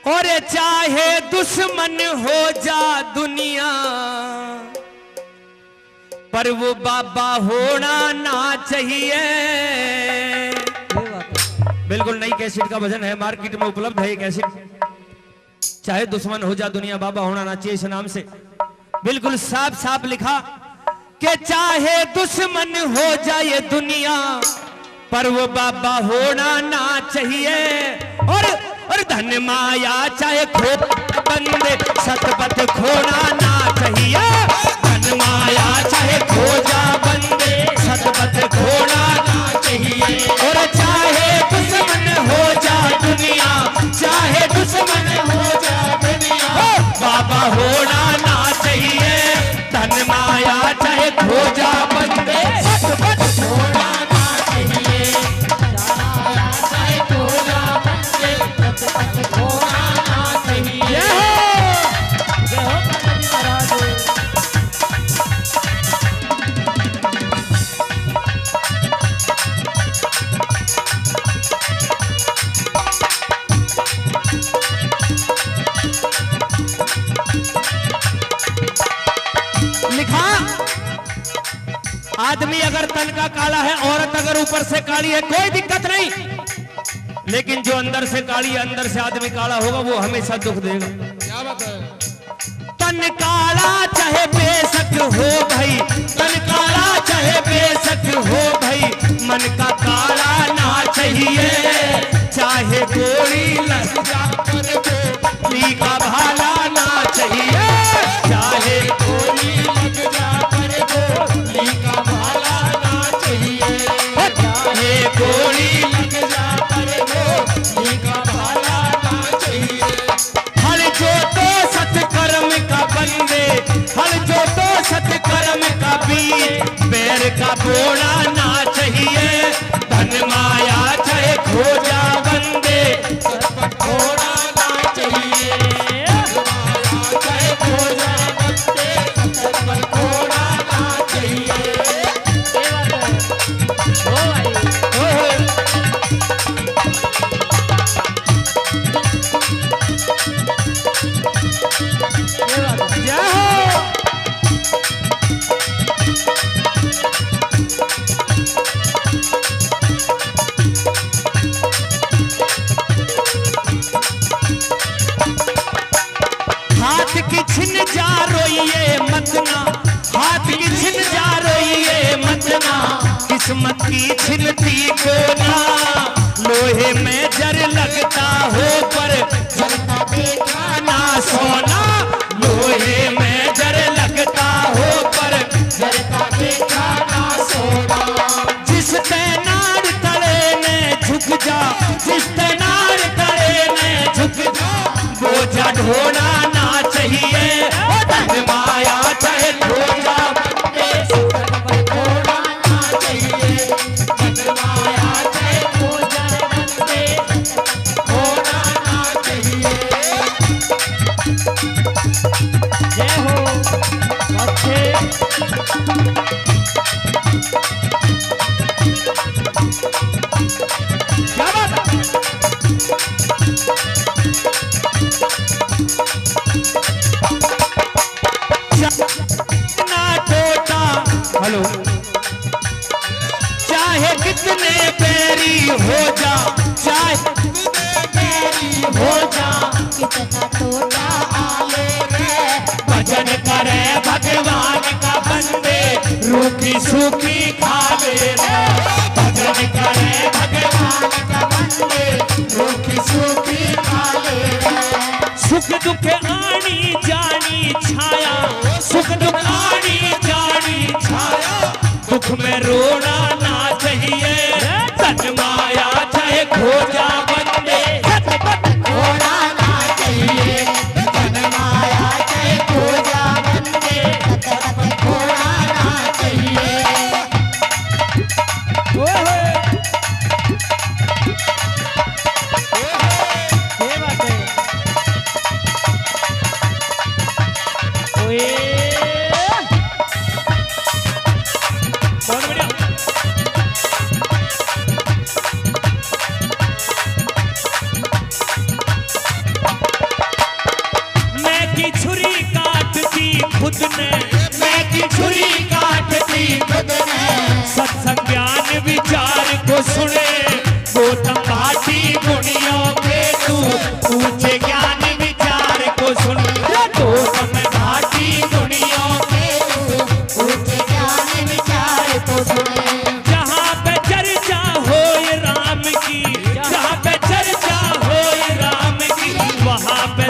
और चाहे दुश्मन हो जा दुनिया, पर वो बाबा होना ना चाहिए। बिल्कुल नई कैसेट का भजन है, मार्केट में उपलब्ध है ये कैसेट। चाहे दुश्मन हो जा दुनिया, बाबा होना ना चाहिए, इस नाम से बिल्कुल साफ साफ लिखा कि चाहे दुश्मन हो जाए दुनिया, पर वो बाबा होना ना चाहिए। और धन माया चाहे खो बंदे, सतपथ खोना ना चाहिए। धन माया चाहे खो जा बंदे, सतपथ खोना ना चाहिए। और चाहे दुश्मन हो जा दुनिया, चाहे दुश्मन हो जा दुनिया, बाबा होना ना चाहिए। धन माया चाहे खो जा बंदे, सतपथ खोना ना चाहिए। चाहे खो जा बंदे, सतपथ खोना ना चाहिए। जय हो बाबा जी महाराज। लिखा आदमी अगर तन का काला है, औरत अगर ऊपर से काली है, कोई दिक्कत नहीं, लेकिन जो अंदर से काली है, अंदर से आदमी काला होगा, वो हमेशा दुख देगा। क्या बात है? तन काला चाहे बेशक हो भाई, तन काला चाहे बेशक हो भाई, मन का काला ना चाहिए। चाहे गोली लग जा कर गोली का भाला ना चाहिए। चाहे गोली लग जा कर गोली का भाला ना चाहिए। चाहे गोली लग जा कर गोली का भाला ना चाहिए। हर जो तो सत्कर्म का बंदे, हर जो तो सत्कर्म का बीज, पैर का बोना ना चाहिए। धन माया चाहे खो जा बंदे, सतपथ खोना ना चाहिए। माया चाहे खो जा बंदे, सतपथ खोना ना चाहिए। जय हो। हाथ की छिन जा रोइए मतना, हाथ की छिन जा रोइए मतना, किस्मत की छिनती को ना। लोहे में जर लगता हो पर जलता देखा ना सोना। लोहे में जर लगता हो पर जलता देखा ना सोना। जिस तैनार तले ने झुक जा, जिस तैनार तले ने झुक जा, बोझा ढोना ना चाहिए। धन माया चाहे खो जा बंदे, सतपथ खोना ना चाहिए। धन माया चाहे खो जा बंदे, सतपथ खोना ना चाहिए। जय हो अच्छे। क्या बात है? हेलो। चाहे कितने बैरी हो जा, चाहे कितने बैरी हो जा, कितना टोटा आले रे, भजन करे भगवान का बंदे, रूखी सूखी खा ले रे। भजन करे भगवान का बंदे, रूखी सूखी खा ले रे। सुख दुख आनी जानी छाया, सुख दुख आनी जानी छाया, दुख में रोना ना चाहिए। धन माया चाहे खो जा बंदे, सतपथ खोना ना चाहिए। धन माया चाहे खो जा बंदे, सतपथ खोना ना चाहिए। ये बात है।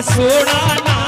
सोना ना